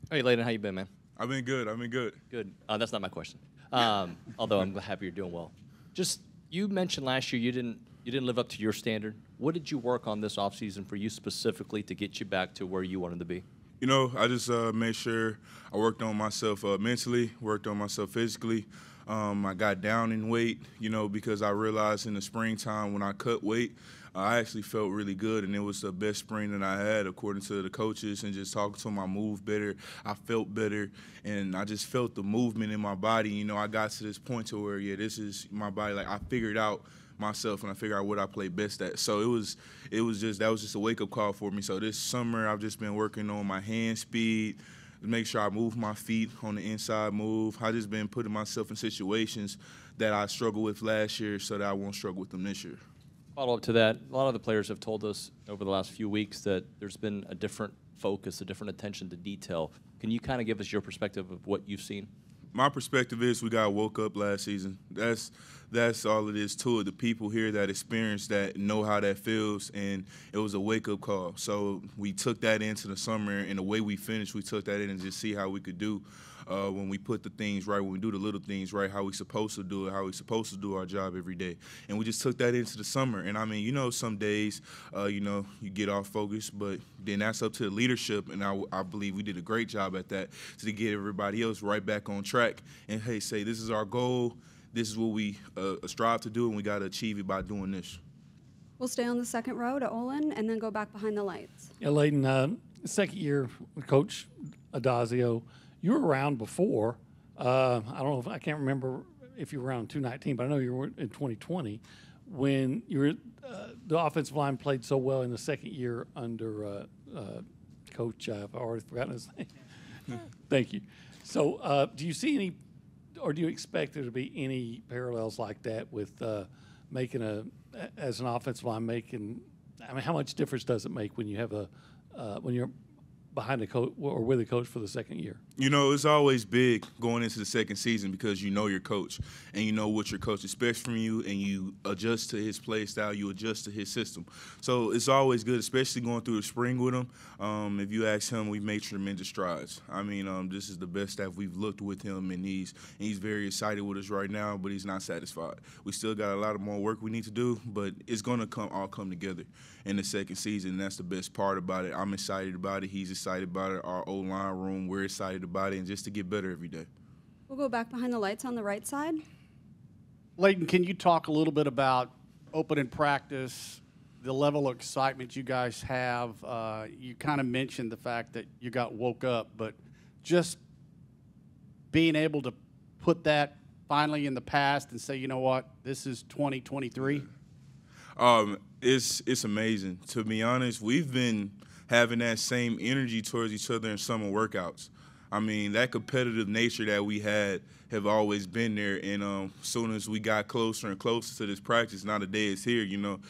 Hey, Layden, how you been, man? I've been good. I've been good. Good. That's not my question. Although I'm happy you're doing well. Just you mentioned last year you didn't live up to your standard. What did you work on this offseason for you specifically to get you back to where you wanted to be? You know, I just made sure I worked on myself mentally, worked on myself physically. I got down in weight, you know, because I realized in the springtime when I cut weight, I actually felt really good, and it was the best spring that I had, according to the coaches, and just talking to them, I moved better, I felt better, and I just felt the movement in my body. You know, I got to this point to where, yeah, this is my body. Like, I figured out myself, and I figured out what I play best at. So that was just a wake-up call for me. So this summer, I've just been working on my hand speed, to make sure I move my feet on the inside move. I just been putting myself in situations that I struggled with last year so that I won't struggle with them this year. Follow up to that, a lot of the players have told us over the last few weeks that there's been a different focus, a different attention to detail. Can you kind of give us your perspective of what you've seen? My perspective is we got woke up last season. That's all it is to it. The people here that experience that know how that feels, and it was a wake-up call. So we took that into the summer, and the way we finished, we took that in and just see how we could do when we put the things right, when we do the little things right, how we supposed to do it, how we supposed to do our job every day. And we just took that into the summer. And, I mean, you know, some days, you know, you get off focus, but then that's up to the leadership, and I believe we did a great job at that to get everybody else right back on track and, hey, say this is our goal, this is what we strive to do, and we got to achieve it by doing this. We'll stay on the second row to Olin and then go back behind the lights. Yeah, Layden, second year with Coach Addazio, you were around before. I don't know if I can't remember if you were around in 2019, but I know you were in 2020 when you were the offensive line played so well in the second year under Coach. I've already forgotten his name. Thank you. So, do you see any, or do you expect there to be any parallels like that with as an offensive line making? I mean, how much difference does it make when you have when you're behind a coach or with a coach for the second year? You know, it's always big going into the second season because you know your coach and you know what your coach expects from you, and you adjust to his play style, you adjust to his system. So it's always good, especially going through the spring with him. If you ask him, we've made tremendous strides. I mean, this is the best staff we've looked with him, and he's very excited with us right now, but he's not satisfied. We still got a lot of more work we need to do, but it's going to all come together in the second season, and that's the best part about it. I'm excited about it. He's excited about it. Our O-line room, we're excited about it, and just to get better every day. We'll go back behind the lights on the right side. Layden, can you talk a little bit about opening practice, the level of excitement you guys have? You kind of mentioned the fact that you got woke up, but just being able to put that finally in the past and say, you know what, this is 2023? It's amazing. To be honest, we've been having that same energy towards each other in summer workouts. I mean, that competitive nature that we had have always been there, and as soon as we got closer and closer to this practice, now the day is here, you know,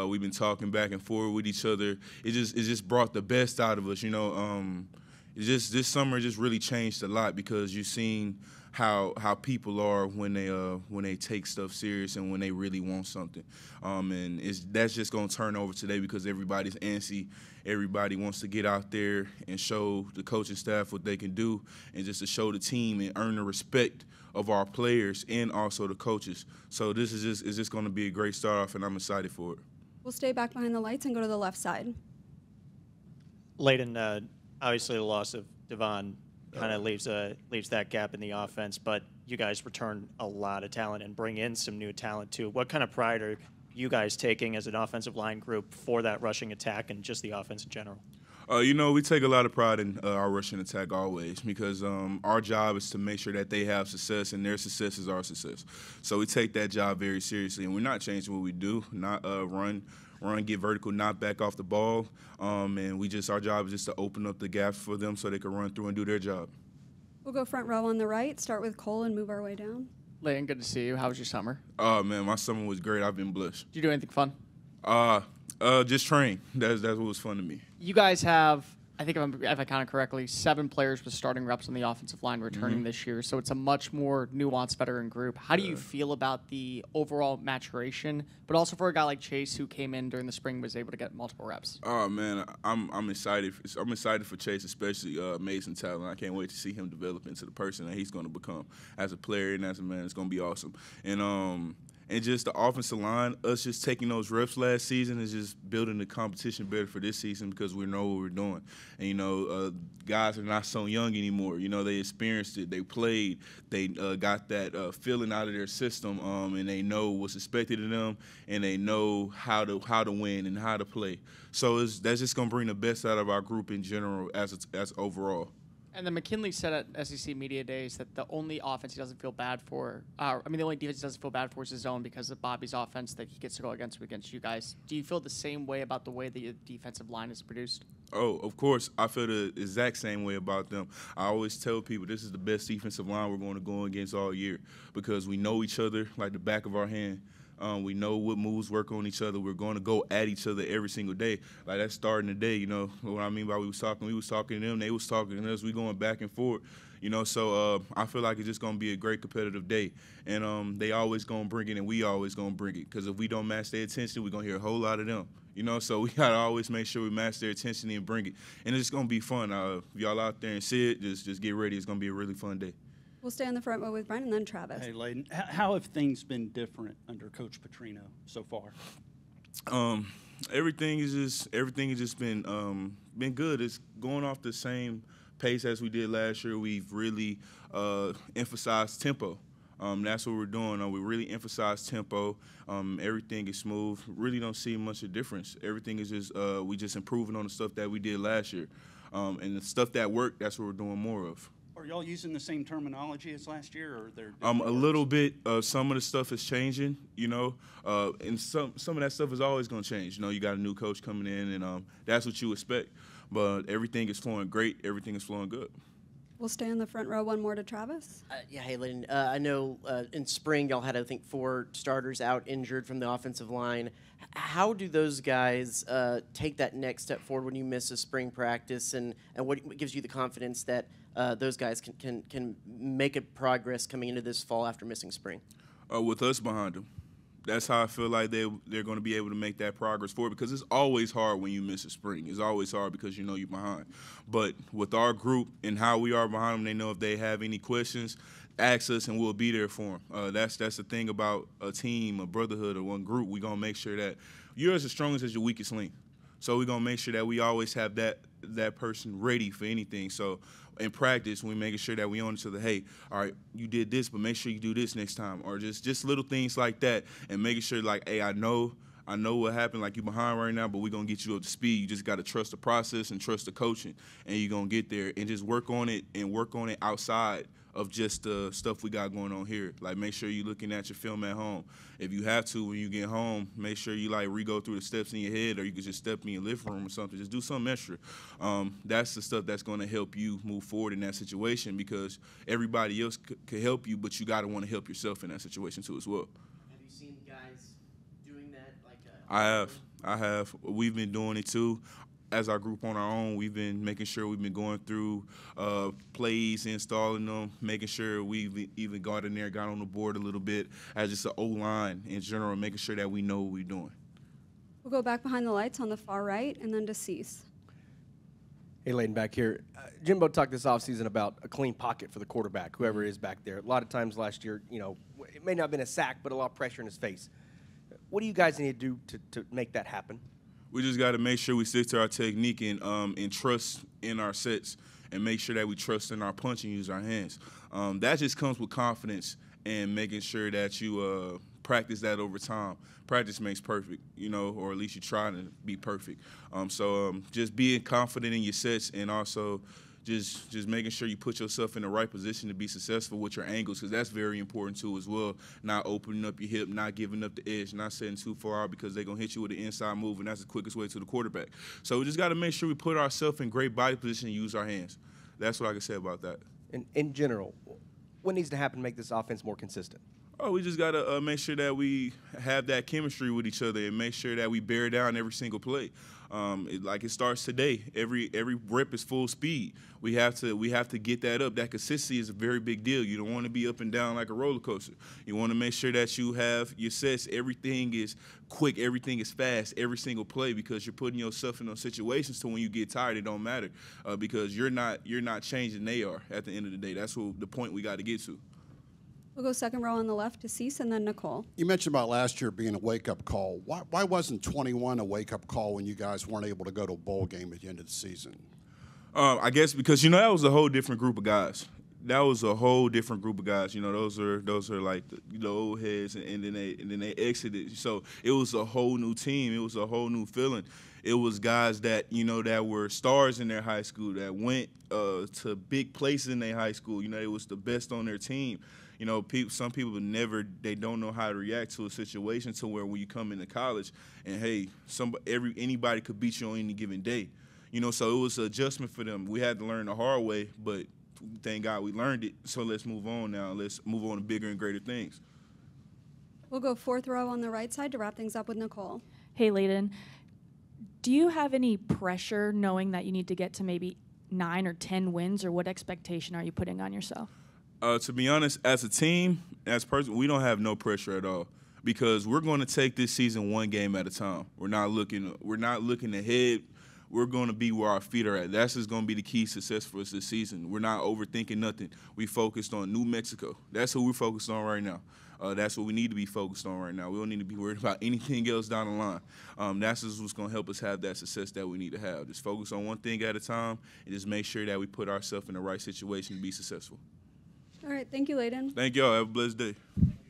we've been talking back and forth with each other. It just brought the best out of us, you know. This summer just really changed a lot because you've seen how people are when they take stuff serious and when they really want something. And that's just going to turn over today because everybody's antsy. Everybody wants to get out there and show the coaching staff what they can do, and just to show the team and earn the respect of our players and also the coaches. So this is just going to be a great start off, and I'm excited for it. We'll stay back behind the lights and go to the left side. Layden, obviously the loss of Devon kind of leaves that gap in the offense, but you guys return a lot of talent and bring in some new talent too. What kind of pride are you guys taking as an offensive line group for that rushing attack and just the offense in general? You know, we take a lot of pride in our rushing attack always because our job is to make sure that they have success and their success is our success. So we take that job very seriously, and we're not changing what we do, not run, get vertical, not back off the ball. And our job is just to open up the gaps for them so they can run through and do their job. We'll go front row on the right, start with Cole and move our way down. Layden, good to see you. How was your summer? Oh, man, my summer was great. I've been blessed. Did you do anything fun? Just train. That's what was fun to me. You guys have I think if I counted correctly, 7 players with starting reps on the offensive line returning this year. So it's a much more nuanced veteran group. How do you feel about the overall maturation, but also for a guy like Chase who came in during the spring and was able to get multiple reps? Oh man, I'm excited. I'm excited for Chase, especially amazing talent. I can't wait to see him develop into the person that he's going to become as a player and as a man. It's going to be awesome. And just the offensive line, us just taking those reps last season is just building the competition better for this season because we know what we're doing. And, guys are not so young anymore. They experienced it. They played. They got that feeling out of their system, and they know what's expected of them, and they know how to win and how to play. So that's just going to bring the best out of our group in general as overall. And then McKinley said at SEC Media Days that the only offense he doesn't feel bad for, the only defense he doesn't feel bad for is his own because of Bobby's offense that he gets to go against you guys. Do you feel the same way about the way the defensive line is produced? Oh, of course. I feel the exact same way about them. I always tell people this is the best defensive line we're going to go against all year because we know each other like the back of our hand. We know what moves work on each other. We're going to go at each other every single day. Like that's starting the day, What I mean by we was talking to them, they was talking to us. We going back and forth, So I feel like it's just going to be a great competitive day. And they always going to bring it, and we always going to bring it. Because if we don't match their attention, we're going to hear a whole lot of them. So we got to always make sure we match their attention and bring it. And it's going to be fun. If y'all out there and see it, just get ready. It's going to be a really fun day. We'll stay on the front row with Brent and then Travis. Hey, Layden, how have things been different under Coach Petrino so far? Everything has just been good. It's going off the same pace as we did last year. We've really emphasized tempo. That's what we're doing. We really emphasize tempo. Everything is smooth. Really don't see much of a difference. Everything is just we just improving on the stuff that we did last year, and the stuff that worked. That's what we're doing more of. Are y'all using the same terminology as last year, or are there a little bit? Some of the stuff is changing, and some of that stuff is always going to change. You got a new coach coming in, and that's what you expect. But everything is flowing great. Everything is flowing good. We'll stay in the front row. One more to Travis. Hey, Layden. I know in spring y'all had, I think, 4 starters out injured from the offensive line. How do those guys take that next step forward when you miss a spring practice, and what gives you the confidence that those guys can make a progress coming into this fall after missing spring? With us behind them. That's how I feel like they're going to be able to make that progress forward because it's always hard when you miss a spring. It's always hard because you're behind. But with our group and how we are behind them, they know if they have any questions, ask us and we'll be there for them. That's the thing about a team, a brotherhood, or one group. We're going to make sure that you're as strong as your weakest link. So we're going to make sure that we always have that person ready for anything. So in practice, we're making sure that we own each other. Hey, all right, you did this, but make sure you do this next time. Or just little things like that and making sure, like, hey, I know what happened, like you're behind right now, but we're going to get you up to speed. You just got to trust the process and trust the coaching, and you're going to get there. And just work on it outside of just the stuff we got going on here. Like, make sure you're looking at your film at home. If you have to, when you get home, make sure you, re-go through the steps in your head, or you can just step in your living room or something. Just do something extra. That's the stuff that's going to help you move forward in that situation because everybody else could help you, but you got to want to help yourself in that situation too as well. Have you seen guys doing that? I have. We've been doing it too. As our group on our own, we've been making sure we've been going through plays, installing them, making sure we've even got in there, got on the board a little bit as just an O-line in general, making sure that we know what we're doing. We'll go back behind the lights on the far right and then to Cease. Hey, Layden, back here. Jimbo talked this offseason about a clean pocket for the quarterback, whoever is back there. A lot of times last year, it may not have been a sack, but a lot of pressure in his face. What do you guys need to do to make that happen? We just got to make sure we stick to our technique and trust in our sets and make sure that we trust in our punch and use our hands. That just comes with confidence and making sure that you practice that over time. Practice makes perfect, or at least you try to be perfect. So just being confident in your sets and also just making sure you put yourself in the right position to be successful with your angles, because that's very important too as well. Not opening up your hip, not giving up the edge, not setting too far out because they're going to hit you with the inside move, and that's the quickest way to the quarterback. So we just got to make sure we put ourselves in great body position and use our hands. That's what I can say about that. In general, what needs to happen to make this offense more consistent? Oh, we just got to make sure that we have that chemistry with each other and make sure that we bear down every single play. It starts today. Every rep is full speed. We have to get that up. That consistency is a very big deal. You don't want to be up and down like a roller coaster. You want to make sure that you have your sets. Everything is quick. Everything is fast. Every single play, because you're putting yourself in those situations to when you get tired, it don't matter because you're not changing. They are at the end of the day. That's the point we got to get to. We'll go second row on the left to Cease and then Nicole. You mentioned about last year being a wake-up call. Why wasn't 21 a wake-up call when you guys weren't able to go to a bowl game at the end of the season? I guess because, that was a whole different group of guys. That was a whole different group of guys. Those are like the old heads, and then they exited. So it was a whole new team. It was a whole new feeling. It was guys that, that were stars in their high school, that went to big places in their high school. It was the best on their team. Some people they don't know how to react to a situation to where when you come into college and, hey, anybody could beat you on any given day. So it was an adjustment for them. We had to learn the hard way, but thank God we learned it. So let's move on now. Let's move on to bigger and greater things. We'll go fourth row on the right side to wrap things up with Nicole. Hey, Layden, do you have any pressure knowing that you need to get to maybe 9 or 10 wins, or what expectation are you putting on yourself? To be honest, as a team, as person, we don't have no pressure at all because we're going to take this season one game at a time. We're not looking ahead. We're going to be where our feet are at. That's just going to be the key success for us this season. We're not overthinking nothing. We focused on New Mexico. That's who we're focused on right now. That's what we need to be focused on right now. We don't need to be worried about anything else down the line. That's just what's going to help us have that success that we need to have. Just focus on one thing at a time and just make sure that we put ourselves in the right situation to be successful. All right, thank you, Layden. Thank y'all. Have a blessed day.